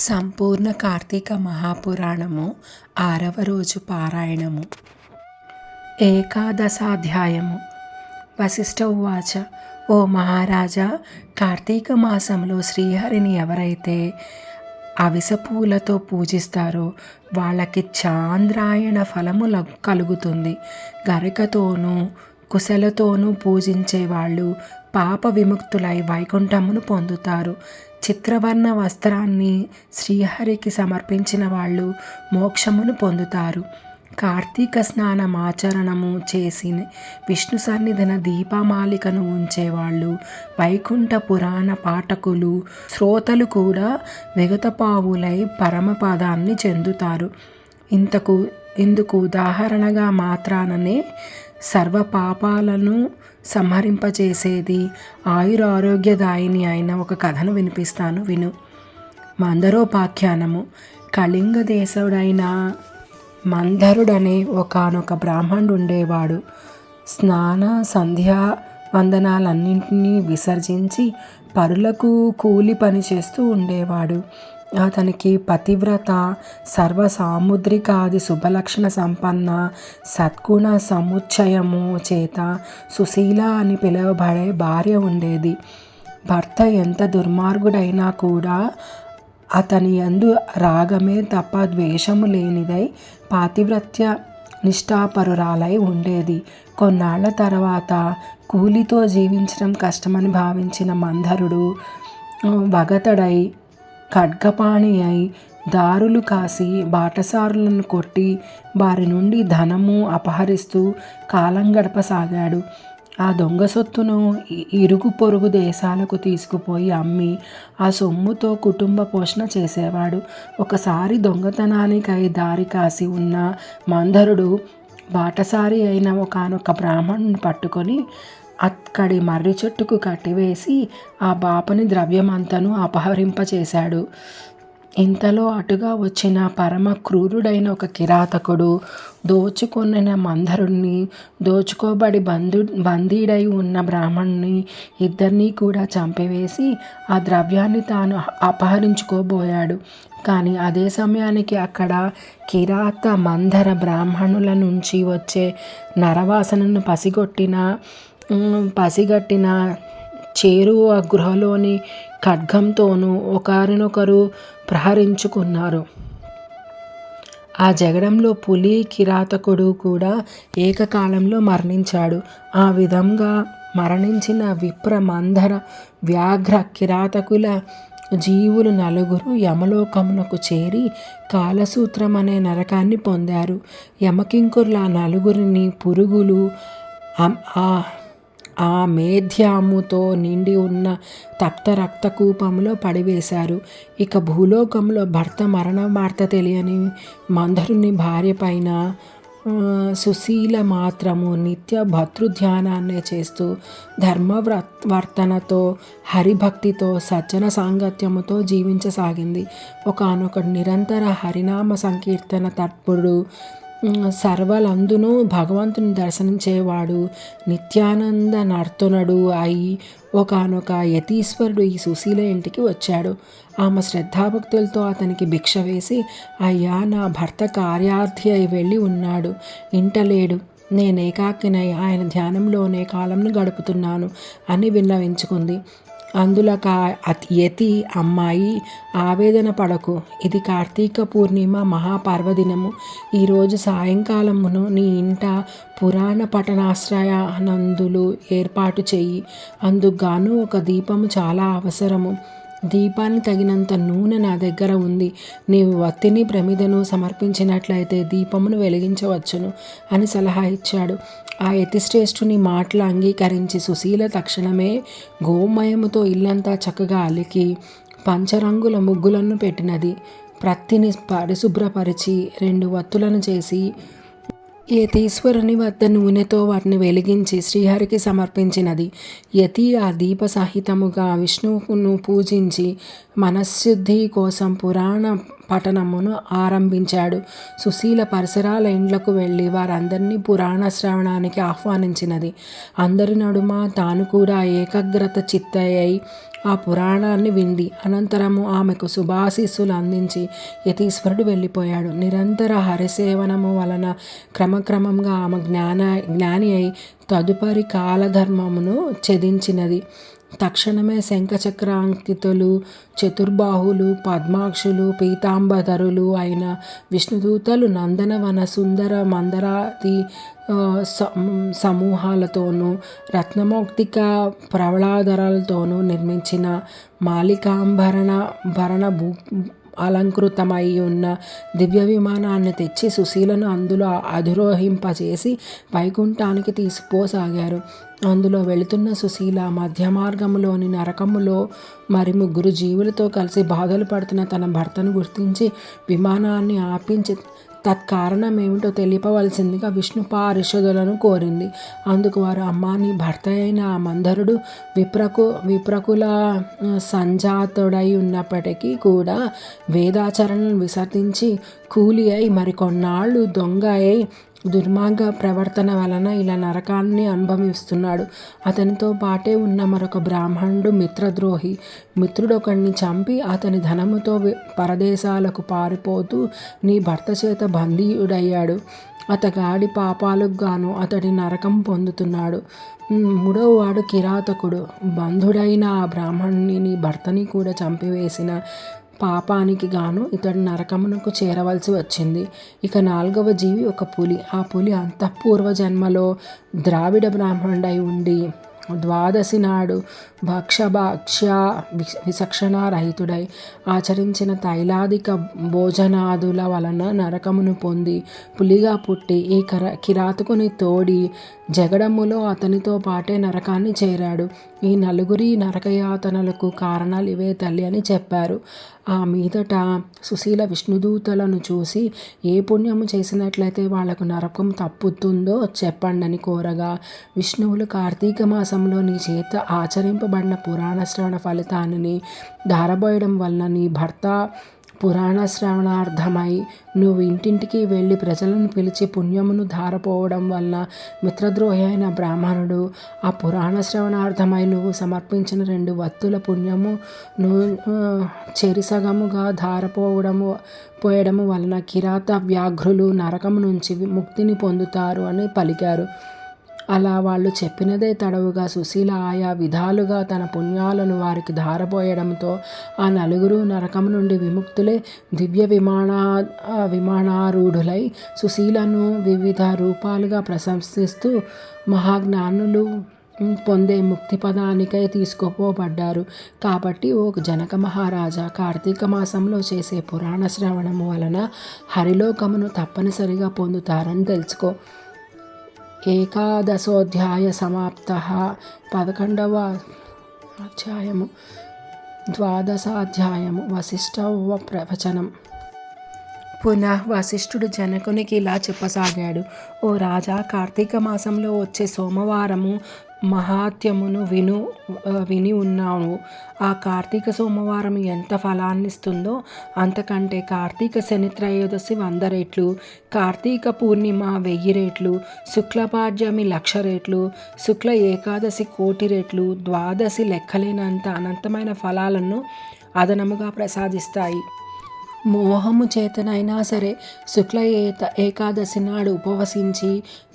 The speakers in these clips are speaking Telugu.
సంపూర్ణ కార్తీక మహాపురాణము 6వ రోజు పారాయణము. ఏకాదశాధ్యాయము. వశిష్ఠ ఉవాచ. ఓ మహారాజా, కార్తీక మాసంలో శ్రీహరిని ఎవరైతే అవిసెపూలతో పూజిస్తారో వాళ్ళకి చాంద్రాయణ ఫలము కలుగుతుంది. గరికతోనూ కుశలతోనూ పూజించే వాళ్ళు పాప విముక్తులై వైకుంఠమును పొందుతారు. చిత్రవర్ణ వస్త్రాన్ని శ్రీహరికి సమర్పించిన వాళ్ళు మోక్షమును పొందుతారు. కార్తీక స్నానమాచరణము చేసి విష్ణు సన్నిధిన దీపమాలికను ఉంచేవాళ్ళు, వైకుంఠ పురాణ పాఠకులు, శ్రోతలు కూడా విగతపావులై పరమపదాన్ని చెందుతారు. ఇందుకు ఉదాహరణగా మాత్రాననే సర్వ పాపాలను సంహరింపచేసేది ఆయురారోగ్యదాయిని అయిన ఒక కథను వినిపిస్తాను, విను. మందరోపాఖ్యానము. కళింగ దేశుడైన మందరుడనే ఒకానొక బ్రాహ్మణుడు ఉండేవాడు. స్నాన సంధ్యా వందనాలన్నింటినీ విసర్జించి పరులకు కూలి పని చేస్తూ ఉండేవాడు. అతనికి పతివ్రత, సర్వసాముద్రికాది శుభలక్షణ సంపన్న, సద్గుణ సముచ్చయము చేత సుశీల అని పిలువబడే భార్య ఉండేది. భర్త ఎంత దుర్మార్గుడైనా కూడా అతని యందు రాగమే తప్ప ద్వేషము లేనిదై పాతివ్రత్య నిష్ఠాపరురాలై ఉండేది. కొన్నాళ్ల తర్వాత కూలితో జీవించడం కష్టమని భావించిన మందరుడు వగతడై ఖడ్గపాణి అయి దారులు కాసి బాటసారులను కొట్టి వారి నుండి ధనము అపహరిస్తూ కాలం గడపసాగాడు. ఆ దొంగ సొత్తును ఇరుగు పొరుగు దేశాలకు తీసుకుపోయి అమ్మి ఆ సొమ్ముతో కుటుంబ పోషణ చేసేవాడు. ఒకసారి దొంగతనానికై దారి కాసి ఉన్న మందరుడు బాటసారి అయిన ఒకానొక బ్రాహ్మణుని పట్టుకొని అక్కడి మర్రి చెట్టుకు కట్టివేసి ఆ బాపని ద్రవ్యమంతను అపహరింపచేశాడు. ఇంతలో అటుగా వచ్చిన పరమ క్రూరుడైన ఒక కిరాతకుడు దోచుకొనిన మందరుణ్ణి, దోచుకోబడి బందీడై ఉన్న బ్రాహ్మణుని ఇద్దరినీ కూడా చంపివేసి ఆ ద్రవ్యాన్ని తాను అపహరించుకోబోయాడు. కానీ అదే సమయానికి అక్కడ కిరాత మందర బ్రాహ్మణుల నుంచి వచ్చే నరవాసనను పసిగట్టిన చేరువ గృహలోని ఖడ్గంతోనూ ఒకరినొకరు ప్రహరించుకున్నారు. ఆ జగడంలో పులి, కిరాతకుడు కూడా ఏకకాలంలో మరణించాడు. ఆ విధంగా మరణించిన విప్ర మందర వ్యాఘ్ర కిరాతకుల జీవులు నలుగురు యమలోకమునకు చేరి కాలసూత్రం అనే నరకాన్ని పొందారు. యమకింకురుల నలుగురిని పురుగులు ఆ మేధ్యాముతో నిండి ఉన్న తప్త రక్తకూపంలో పడివేశారు. ఇక భూలోకంలో భర్త మరణ వార్త తెలియని మందరుని భార్య పైన సుశీల మాత్రము నిత్య భర్తృధ్యానాన్నే చేస్తూ ధర్మవర్తనతో, హరిభక్తితో, సజ్జన సాంగత్యముతో జీవించసాగింది. ఒకానొకడు నిరంతర హరినామ సంకీర్తన తత్పరుడు, సర్వలందునూ భగవంతుని దర్శించేవాడు, నిత్యానంద నర్తనుడు అయి ఒకానొక యతీశ్వరుడు ఈ సుశీల ఇంటికి వచ్చాడు. ఆమె శ్రద్ధాభక్తులతో అతనికి భిక్ష వేసి, అయ్యా, నా భర్త కార్యార్థి అయి వెళ్ళి ఉన్నాడు, ఇంట లేడు, నేనేకాకినై ఆయన ధ్యానంలోనే కాలంను గడుపుతున్నాను అని విన్నవించుకుంది. అందులో యతి అమ్మాయి, ఆవేదన పడకు, ఇది కార్తీక పూర్ణిమ మహాపర్వదినము. ఈరోజు సాయంకాలమును నీ ఇంట పురాణ పఠనాశ్రయానందులు ఏర్పాటు చెయ్యి. అందుకుగాను ఒక దీపము చాలా అవసరము. దీపానికి తగినంత నూనె నా దగ్గర ఉంది. నీవు వత్తిని ప్రమిదను సమర్పించినట్లయితే దీపమును వెలిగించవచ్చును అని సలహా ఇచ్చాడు. ఆ యతిశ్రేష్ఠుని మాటలు అంగీకరించి సుశీల తక్షణమే గోమయముతో ఇల్లంతా చక్కగా అలికి పంచరంగుల ముగ్గులను పెట్టినది. ప్రత్తిని పరిశుభ్రపరిచి 2 వత్తులను చేసి యతీశ్వరుని వద్ద నూనెతో వాటిని వెలిగించి శ్రీహరికి సమర్పించినది. యతి ఆ దీప సహితముగా విష్ణువును పూజించి మనశ్శుద్ధి కోసం పురాణ పఠనమును ఆరంభించాడు. సుశీల పరిసరాల ఇండ్లకు వెళ్ళి వారందరినీ పురాణ శ్రవణానికి ఆహ్వానించినది. అందరి నడుమ తాను కూడా ఏకాగ్రత చిత్తయ్యి ఆ పురాణాన్ని వింది. అనంతరము ఆమెకు శుభాశీస్సులు అందించి యతీశ్వరుడు వెళ్ళిపోయాడు. నిరంతర హరిసేవనము వలన క్రమక్రమంగా ఆమె జ్ఞాని అయి తదుపరి కాలధర్మమును ఛేదించినది. తక్షణమే శంఖచక్రాంకితులు, చతుర్బాహులు, పద్మాక్షులు, పీతాంబధరులు అయిన విష్ణుదూతలు నందనవన సుందర మందరాది సమూహాలతోనూ రత్నమౌక్తిక ప్రవళాధరాలతోనూ నిర్మించిన మాలికాంభరణ అలంకృతమై ఉన్న దివ్య విమానాన్ని తెచ్చి సుశీలను అందులో అధిరోహింపచేసి వైకుంఠానికి తీసుకుపోసాగారు. అందులో వెళుతున్న సుశీల మధ్య మార్గములోని నరకములో మరి 3 జీవులతో కలిసి బాధలు పడుతున్న తన భర్తను గుర్తించి విమానాన్ని ఆపించి తత్కారణమేమిటో తెలియవలసిందిగా విష్ణు పారిషదులను కోరింది. అందుకు వారు, అమ్మా, నీ భర్త అయిన ఆ మందరుడు విప్రకుల సంజాతుడై ఉన్నప్పటికీ కూడా వేదాచరణను విసర్జించి కూలి అయి మరికొన్నాళ్ళు దొంగ అయి దుర్మార్గ ప్రవర్తన వలన ఇలా నరకాన్ని అనుభవిస్తున్నాడు. అతనితో పాటే ఉన్న మరొక బ్రాహ్మణుడు మిత్రద్రోహి. మిత్రుడొకడిని చంపి అతని ధనముతో పరదేశాలకు పారిపోతూ నీ భర్త చేత బందీయుడయ్యాడు. అతగాడి పాపాలకు గాను అతడి నరకం పొందుతున్నాడు. 3వ వాడు కిరాతకుడు. బంధుడైన ఆ బ్రాహ్మణుని నీ భర్తని కూడా చంపివేసిన పాపానికి గాను ఇతడు నరకమునకు చేరవలసి వచ్చింది. ఇక 4వ జీవి ఒక పులి. ఆ పులి అంతఃపూర్వ జన్మలో ద్రావిడ బ్రాహ్మణుడై ఉండి ద్వాదశి నాడు భక్ష్య విచక్షణారహితుడై ఆచరించిన తైలాదిక భోజనాదుల వలన నరకమును పొంది పులిగా పుట్టి ఈ కిరాతకుని తోడి జగడములో అతనితో పాటే నరకాన్ని చేరాడు. ఈ 4 నరకయాతనలకు కారణాలు ఇవే తల్లి అని చెప్పారు. ఆ మీదట సుశీల విష్ణుదూతలను చూసి ఏ పుణ్యము చేసినట్లయితే వాళ్లకు నరకం తప్పుతుందో చెప్పండి అని కోరగా, విష్ణువులు కార్తీక మాసంలో నీ చేత ఆచరింపబడిన పురాణ శ్రవణ ఫలితాన్ని ధారబోయడం వలన నీ భర్త పురాణ శ్రవణార్థమై నువ్వు ఇంటింటికి వెళ్ళి ప్రజలను పిలిచి పుణ్యమును ధారపోవడం వలన మిత్రద్రోహి అయిన బ్రాహ్మణుడు ఆ పురాణ శ్రవణార్థమై నువ్వు సమర్పించిన 2 వత్తుల పుణ్యము చెరిసగముగా పోయడము వలన కిరాత వ్యాఘ్రులు నరకము నుంచి ముక్తిని పొందుతారు అని పలికారు. అలా వాళ్ళు చెప్పినదే తడవుగా సుశీల ఆయా విధాలుగా తన పుణ్యాలను వారికి ధారపోయడంతో ఆ 4 నరకం నుండి విముక్తులే దివ్య విమానారూఢులై సుశీలను వివిధ రూపాలుగా ప్రశంసిస్తూ మహాజ్ఞానులు పొందే ముక్తి పదానికై తీసుకుపోబడ్డారు. కాబట్టి ఓ జనక మహారాజా, కార్తీక మాసంలో చేసే పురాణ శ్రవణము వలన హరిలోకమును తప్పనిసరిగా పొందుతారని తెలుసుకో. ఏకాదశోధ్యాయ సమాప్త. 11వ అధ్యాయము. 12వ అధ్యాయము. వశిష్ఠ ప్రవచనం. పునః వశిష్ఠుడు జనకునికి ఇలా చెప్పసాగాడు. ఓ రాజా, కార్తీక మాసంలో వచ్చే సోమవారము మహాత్యమును విని ఉన్నాను. ఆ కార్తీక సోమవారం ఎంత ఫలాన్నిస్తుందో అంతకంటే కార్తీక శని త్రయోదశి 100 రెట్లు, కార్తీక పూర్ణిమ 1000 రెట్లు, శుక్లపాడ్యమి 1,00,000 రెట్లు, శుక్ల ఏకాదశి 1,00,000 రెట్లు, ద్వాదశి లెక్కలేనంత అనంతమైన ఫలాలను అదనముగా ప్రసాదిస్తాయి. మోహము చేతనైనా సరే శుక్ల ఏకాదశి నాడు ఉపవసించి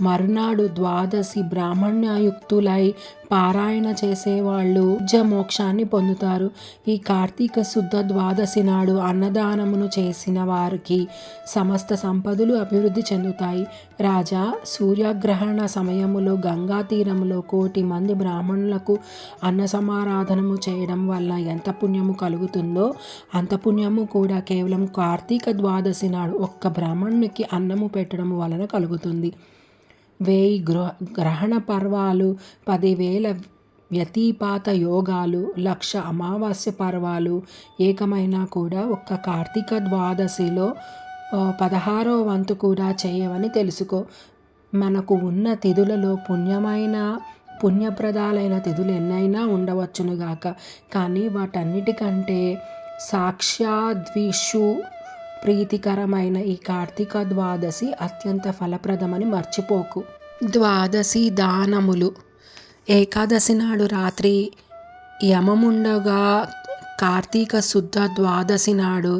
మరునాడు ద్వాదశి బ్రాహ్మణ్యయుక్తులై పారాయణ చేసేవాళ్ళు మోక్షాన్ని పొందుతారు. ఈ కార్తీక శుద్ధ ద్వాదశి నాడు అన్నదానమును చేసిన వారికి సమస్త సంపదలు అభివృద్ధి చెందుతాయి. రాజా, సూర్యగ్రహణ సమయములో గంగా తీరములో 1,000,000 మంది బ్రాహ్మణులకు అన్న సమారాధనము చేయడం వల్ల ఎంత పుణ్యము కలుగుతుందో అంత పుణ్యము కూడా కేవలం కార్తీక ద్వాదశి నాడు ఒక్క బ్రాహ్మణునికి అన్నము పెట్టడం వలన కలుగుతుంది. 1000 గ్రహణ పర్వాలు, 10,000 వ్యతిపాత యోగాలు, 1,00,000 అమావాస్య పర్వాలు ఏకమైనా కూడా ఒక్క కార్తీక ద్వాదశిలో 16వ వంతు కూడా చేయవని తెలుసుకో. మనకు ఉన్న తిథులలో పుణ్యప్రదాలైన తిథులు ఎన్నైనా ఉండవచ్చునుగాక, కానీ వాటన్నిటికంటే సాక్షాద్విషు ప్రీతికరమైన ఈ కార్తీక ద్వాదశి అత్యంత ఫలప్రదమని మర్చిపోకు. ద్వాదశి దానములు. ఏకాదశి నాడు రాత్రి యమముండగా కార్తీక శుద్ధ ద్వాదశి నాడు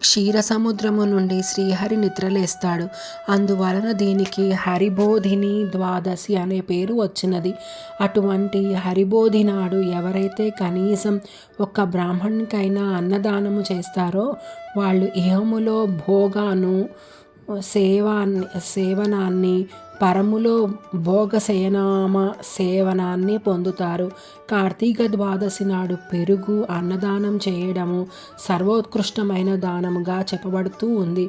క్షీరసముద్రము నుండి శ్రీహరి నిద్రలేస్తాడు. అందువలన దీనికి హరిబోధిని ద్వాదశి అనే పేరు వచ్చినది. అటువంటి హరిబోధి నాడు ఎవరైతే కనీసం ఒక్క బ్రాహ్మణునికైనా అన్నదానము చేస్తారో వాళ్ళు ఇహములో భోగాను సేవనాన్ని, పరములో భోగశయనామ సేవనాన్ని పొందుతారు. కార్తీక ద్వాదశి నాడు పెరుగు అన్నదానం చేయడము సర్వోత్కృష్టమైన దానముగా చెప్పబడుతూ ఉంది.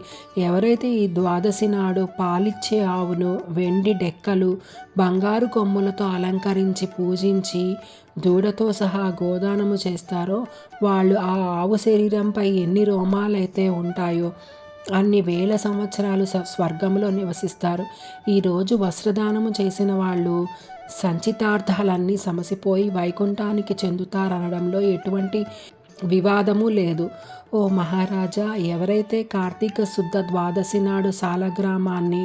ఎవరైతే ఈ ద్వాదశి నాడు పాలిచ్చే ఆవును వెండి డెక్కలు, బంగారు కొమ్ములతో అలంకరించి పూజించి దూడతో సహా గోదానము చేస్తారో వాళ్ళు ఆ ఆవు శరీరంపై ఎన్ని రోమాలైతే ఉంటాయో అన్ని వేల సంవత్సరాలు స్వర్గంలో నివసిస్తారు. ఈరోజు వస్త్రదానము చేసిన వాళ్ళు సంచితార్థాలన్నీ సమసిపోయి వైకుంఠానికి చెందుతారనడంలో ఎటువంటి వివాదము లేదు. ఓ మహారాజా, ఎవరైతే కార్తీక శుద్ధ ద్వాదశి నాడు సాలగ్రామాన్ని,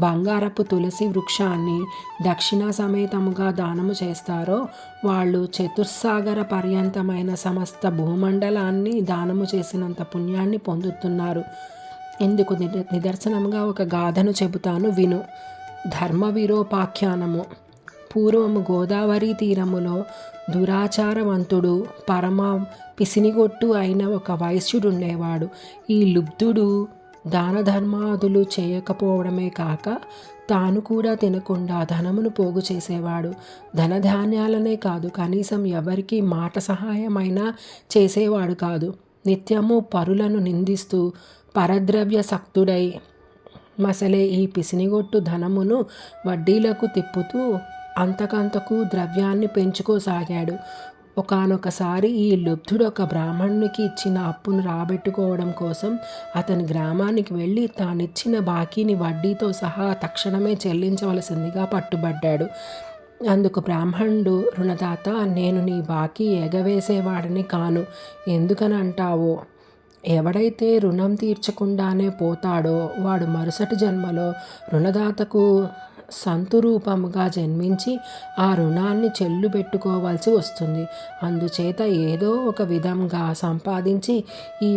బంగారపు తులసి వృక్షాన్ని దక్షిణ సమేతముగా దానము చేస్తారో వాళ్ళు చతుస్సాగర పర్యంతమైన సమస్త భూమండలాన్ని దానము చేసినంత పుణ్యాన్ని పొందుతున్నారు. ఇందుకు నిదర్శనంగా ఒక గాథను చెబుతాను, విను. ధర్మవీరోపాఖ్యానము. పూర్వము గోదావరి తీరములో దురాచారవంతుడు, పరమ పిసినిగొట్టు అయిన ఒక వైశ్యుడు ఉండేవాడు. ఈ లుబ్ధుడు దాన ధర్మాదులు చేయకపోవడమే కాక తాను కూడా తినకుండా ధనమును పోగు చేసేవాడు. ధనధాన్యాలనే కాదు, కనీసం ఎవరికి మాట సహాయమైనా చేసేవాడు కాదు. నిత్యము పరులను నిందిస్తూ పరద్రవ్య సక్తుడై మసలే ఈ పిసినిగొట్టు ధనమును వడ్డీలకు తిప్పుతూ అంతకంతకు ద్రవ్యాన్ని పెంచుకోసాగాడు. ఒకానొకసారి ఈ లుబ్ధుడు ఒక బ్రాహ్మణునికి ఇచ్చిన అప్పును రాబెట్టుకోవడం కోసం అతని గ్రామానికి వెళ్ళి తానిచ్చిన బాకీని వడ్డీతో సహా తక్షణమే చెల్లించవలసిందిగా పట్టుబడ్డాడు. అందుకు బ్రాహ్మణుడు, రుణదాత, నేను నీ బాకీ ఎగవేసేవాడిని కాను. ఎందుకనంటావో, ఎవడైతే రుణం తీర్చకుండానే పోతాడో వాడు మరుసటి జన్మలో రుణదాతకు సంతురూపముగా జన్మించి ఆ రుణాన్ని చెల్లుబెట్టుకోవాల్సి వస్తుంది. అందుచేత ఏదో ఒక విధంగా సంపాదించి ఈ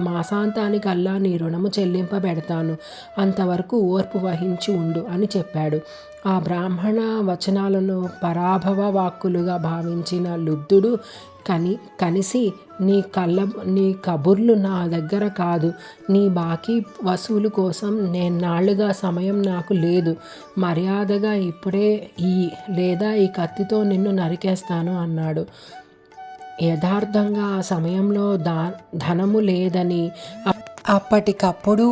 మాసాంతానికల్లా నీ రుణము చెల్లింపబెడతాను. అంతవరకు ఓర్పు వహించి ఉండు అని చెప్పాడు. ఆ బ్రాహ్మణ వచనాలను పరాభవ వాక్కులుగా భావించిన లుబ్ధుడు కనిసి, నీ కబుర్లు నా దగ్గర కాదు. నీ బాకీ వసూలు కోసం నేన్నాళ్లుగా సమయం నాకు లేదు. మర్యాదగా ఇప్పుడే లేదా ఈ కత్తితో నిన్ను నరికేస్తాను అన్నాడు. యథార్థంగా ఆ సమయంలో ధనము లేదని, అప్పటికప్పుడు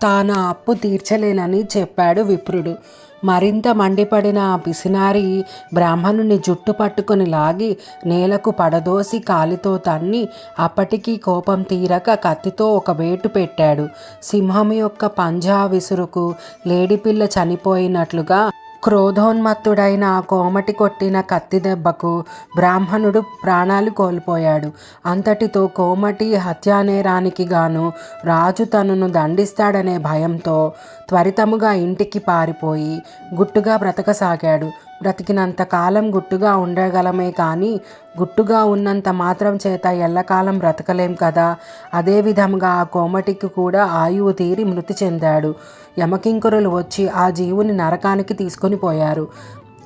తాను అప్పు తీర్చలేనని చెప్పాడు విప్రుడు. మరింత మండిపడిన ఆ పిసినారి బ్రాహ్మణుని జుట్టు పట్టుకుని లాగి నేలకు పడదోసి కాలితో తన్ని అప్పటికీ కోపం తీరక కత్తితో ఒక వేటు పెట్టాడు. సింహం యొక్క పంజా విసురుకు లేడిపిల్ల చనిపోయినట్లుగా క్రోధోన్మత్తుడైన ఆ కోమటి కొట్టిన కత్తి దెబ్బకు బ్రాహ్మణుడు ప్రాణాలు కోల్పోయాడు. అంతటితో కోమటి హత్యానేరానికి గాను రాజు తనను దండిస్తాడనే భయంతో త్వరితముగా ఇంటికి పారిపోయి గుట్టుగా బ్రతకసాగాడు. బ్రతికినంత కాలం గుట్టుగా ఉండగలమే కానీ గుట్టుగా ఉన్నంత మాత్రం చేత ఎల్లకాలం బ్రతకలేం కదా. అదేవిధంగా ఆ కోమటికి కూడా ఆయువు తీరి మృతి చెందాడు. యమకింకరులు వచ్చి ఆ జీవుని నరకానికి తీసుకొని పోయారు.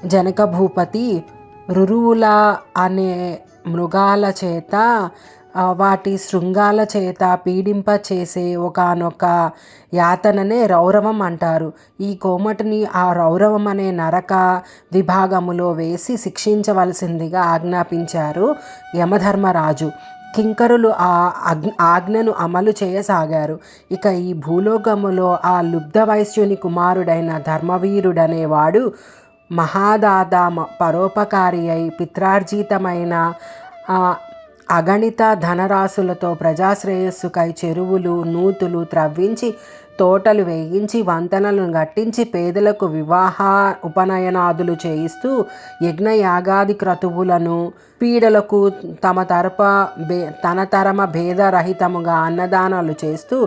జనక భూపతి రురువుల అనే మృగాల చేత వాటి శృంగాల చేత పీడింప చేసే ఒకానొక యాతననే రౌరవం అంటారు. ఈ కోమటిని ఆ రౌరవం అనే నరక విభాగములో వేసి శిక్షించవలసిందిగా ఆజ్ఞాపించారు యమధర్మరాజు. కింకరులు ఆ ఆజ్ఞను అమలు చేయసాగారు. ఇక ఈ భూలోకములో ఆ లుబ్ధ వైశ్యుని కుమారుడైన ధర్మవీరుడనేవాడు మహాదాత పరోపకారి అయి పిత్రార్జితమైన అగణిత ధనరాశులతో ప్రజాశ్రేయస్సుకై చెరువులు నూతులు త్రవ్వించి తోటలు వేయించి వంతెనలను గట్టించి పేదలకు వివాహ ఉపనయనాదులు చేయిస్తూ యజ్ఞయాగాది క్రతువులను పీడలకు తన తరమ భేదరహితముగా అన్నదానాలు చేస్తూ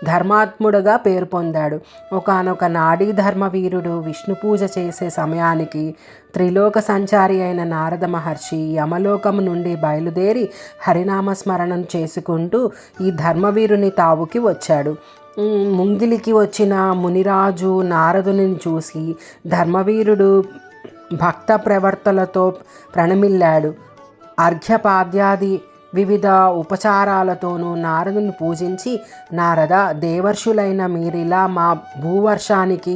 ధర్మాత్ముడుగా పేరు పొందాడు. ఒకానొక నాడీ ధర్మవీరుడు విష్ణు పూజ చేసే సమయానికి త్రిలోక సంచారి అయిన నారద మహర్షి యమలోకము నుండి బయలుదేరి హరినామస్మరణం చేసుకుంటూ ఈ ధర్మవీరుని తావుకి వచ్చాడు. ముంగిలికి వచ్చిన మునిరాజు నారదుని చూసి ధర్మవీరుడు భక్త ప్రవర్తలతో ప్రణమిల్లాడు. అర్ఘ్యపాద్యాది వివిధ ఉపచారాలతోనూ నారదుని పూజించి, నారద, దేవర్షులైన మీరిలా మా భూవర్షానికి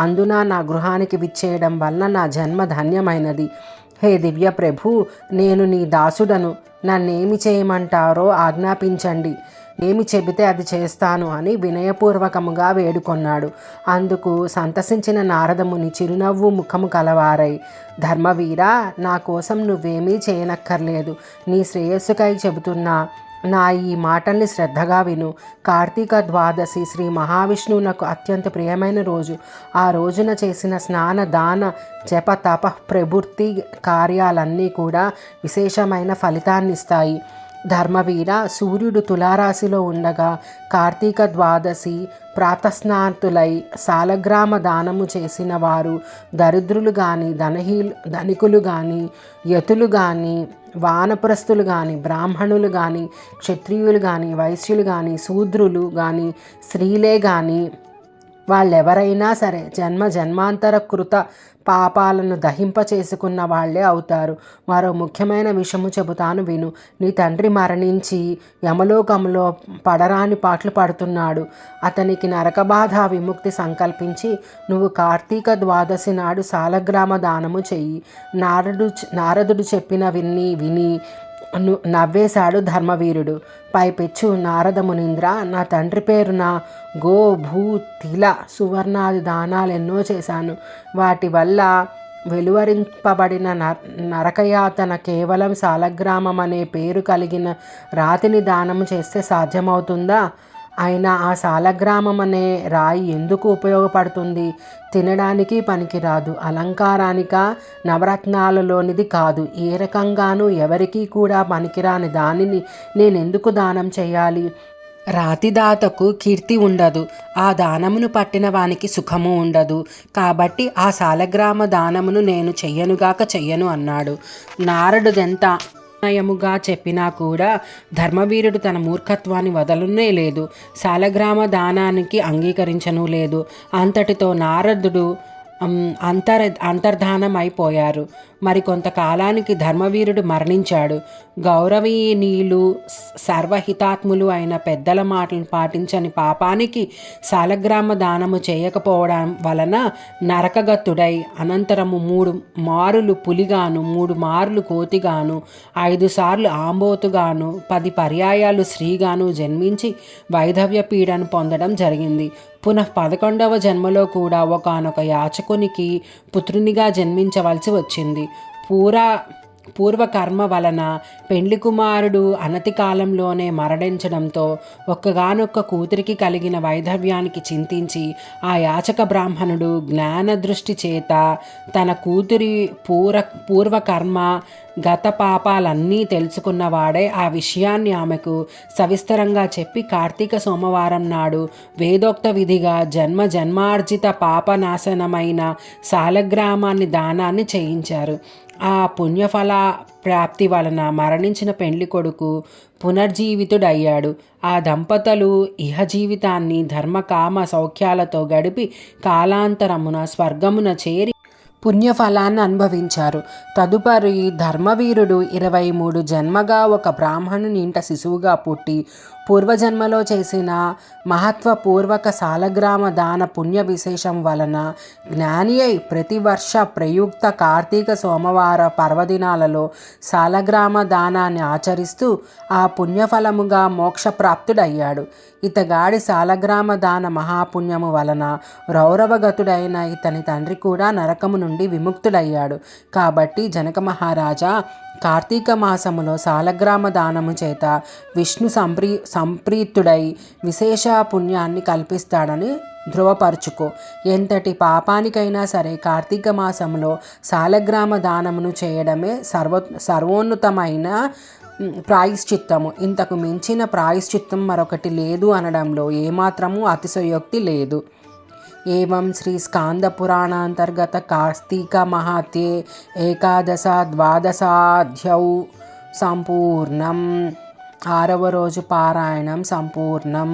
అందున నా గృహానికి విచ్చేయడం వల్ల నా జన్మ ధన్యమైనది. హే దివ్య ప్రభు, నేను నీ దాసుడను, నన్నేమి చేయమంటారో ఆజ్ఞాపించండి, ఏమి చెబితే అది చేస్తాను అని వినయపూర్వకముగా వేడుకొన్నాడు. అందుకు సంతసించిన నారదముని చిరునవ్వు ముఖము కలవారై, ధర్మవీరా, నా కోసం నువ్వేమీ చేయనక్కర్లేదు. నీ శ్రేయస్సుకై చెబుతున్నా. నా ఈ మాటల్ని శ్రద్ధగా విను. కార్తీక ద్వాదశి శ్రీ మహావిష్ణువునకు అత్యంత ప్రియమైన రోజు. ఆ రోజున చేసిన స్నాన, దాన, జప, తప ప్రభృతి కార్యాలన్నీ కూడా విశేషమైన ఫలితాన్నిస్తాయి. ధర్మవీర, సూర్యుడు తులారాశిలో ఉండగా కార్తీక ద్వాదశి ప్రాతస్నాతులై సాలగ్రామ దానము చేసిన వారు దరిద్రులు కానీ, ధనికులు కానీ, యతులు కానీ, వానప్రస్థులు కానీ, బ్రాహ్మణులు కానీ, క్షత్రియులు కానీ, వైశ్యులు కానీ, శూద్రులు కానీ, స్త్రీలే కానీ, వాళ్ళెవరైనా సరే జన్మాంతర కృత పాపాలను దహింప చేసుకున్న వాళ్లే అవుతారు. మరో ముఖ్యమైన విషయము చెబుతాను విను. నీ తండ్రి మరణించి యమలోకంలో పడరాని పాటలు పడుతున్నాడు. అతనికి నరకబాధ విముక్తి సంకల్పించి నువ్వు కార్తీక ద్వాదశి నాడు సాలగ్రామ దానము చెయ్యి. నారదుడు చెప్పిన విని నవ్వేశాడు ధర్మవీరుడు. పైపెచ్చు నారద మునీంద్ర, నా తండ్రి పేరున గో, భూ, తిల, సువర్ణాది దానాలెన్నో చేశాను. వాటి వల్ల వెలువరింపబడిన నరకయాతన కేవలం సాలగ్రామం అనే పేరు కలిగిన రాతిని దానము చేస్తే సాధ్యమవుతుందా? అయినా ఆ సాలగ్రామం అనే రాయి ఎందుకు ఉపయోగపడుతుంది? తినడానికి పనికిరాదు, అలంకారానిక, నవరత్నాలలోనిది కాదు. ఏ రకంగానూ ఎవరికీ కూడా పనికిరాని దానిని నేనెందుకు దానం చేయాలి? రాతిదాతకు కీర్తి ఉండదు, ఆ దానమును పట్టిన వానికి సుఖము ఉండదు. కాబట్టి ఆ సాలగ్రామ దానమును నేను చెయ్యను అన్నాడు. నారదుడెంత నయముగా చెప్పినా కూడా ధర్మవీరుడు తన మూర్ఖత్వాన్ని వదలనే లేదు. సాలగ్రామ దానానికి అంగీకరించను లేదు. అంతటితో నారదుడు అంతర్ధానం అయిపోయారు. మరికొంతకాలానికి ధర్మవీరుడు మరణించాడు. గౌరవనీయులు, సర్వహితాత్ములు అయిన పెద్దల మాటలను పాటించని పాపానికి సాలగ్రామ దానము చేయకపోవడం వలన నరకగతుడై అనంతరము 3 మారులు పులిగాను, 3 మార్లు కోతిగాను, 5 సార్లు ఆంబోతుగాను, 10 పర్యాయాలు స్త్రీగాను జన్మించి వైధవ్య పీడను పొందడం జరిగింది. పునః 11వ జన్మలో కూడా ఒకానొక యాచకునికి పుత్రునిగా జన్మించవలసి వచ్చింది. పూర్వకర్మ వలన పెండ్లి కుమారుడు అనతి కాలంలోనే మరణించడంతో ఒక్కగానొక్క కూతురికి కలిగిన వైధవ్యానికి చింతించి ఆ యాచక బ్రాహ్మణుడు జ్ఞానదృష్టి చేత తన కూతురి పూర్వకర్మ గత పాపాలన్నీ తెలుసుకున్నవాడే ఆ విషయాన్ని ఆమెకు సవిస్తరంగా చెప్పి కార్తీక సోమవారం నాడు వేదోక్త విధిగా జన్మార్జిత పాపనాశనమైన సాలగ్రామాన్ని దానాన్ని చేయించారు. ఆ పుణ్యఫల ప్రాప్తి వలన మరణించిన పెండ్లి కొడుకు పునర్జీవితుడయ్యాడు. ఆ దంపతులు ఇహజీవితాన్ని ధర్మకామ సౌఖ్యాలతో గడిపి కాలాంతరమున స్వర్గమున చేరి పుణ్యఫలాన్ని అనుభవించారు. తదుపరి ధర్మవీరుడు 23 జన్మగా ఒక బ్రాహ్మణుని ఇంట శిశువుగా పుట్టి పూర్వజన్మలో చేసిన మహత్వపూర్వక సాలగ్రామ దాన పుణ్య విశేషం వలన జ్ఞాని అయి ప్రతి వర్ష ప్రయుక్త కార్తీక సోమవార పర్వదినాలలో సాలగ్రామ దానాన్ని ఆచరిస్తూ ఆ పుణ్యఫలముగా మోక్షప్రాప్తుడయ్యాడు. ఇతగాడి సాలగ్రామ దాన మహాపుణ్యము వలన రౌరవగతుడైన ఇతని తండ్రి కూడా నరకము నుండి విముక్తుడయ్యాడు. కాబట్టి జనక మహారాజా, కార్తీక మాసములో సాలగ్రామ దానము చేత విష్ణు సంప్రీతుడై విశేష పుణ్యాన్ని కల్పిస్తాడని ధృవపరుచుకో. ఎంతటి పాపానికైనా సరే కార్తీక మాసంలో సాలగ్రామ దానమును చేయడమే సర్వోన్నతమైన ప్రాయశ్చిత్తము. ఇంతకు మించిన ప్రాయశ్చిత్తం మరొకటి లేదు అనడంలో ఏమాత్రము అతిశయోక్తి లేదు. ఏవం శ్రీ స్కాంద పురాణాంతర్గత కార్తీక మహాత్యే ఏకాదశ ద్వాదశాధ్యౌ సంపూర్ణం. 6వ రోజు పారాయణం సంపూర్ణం.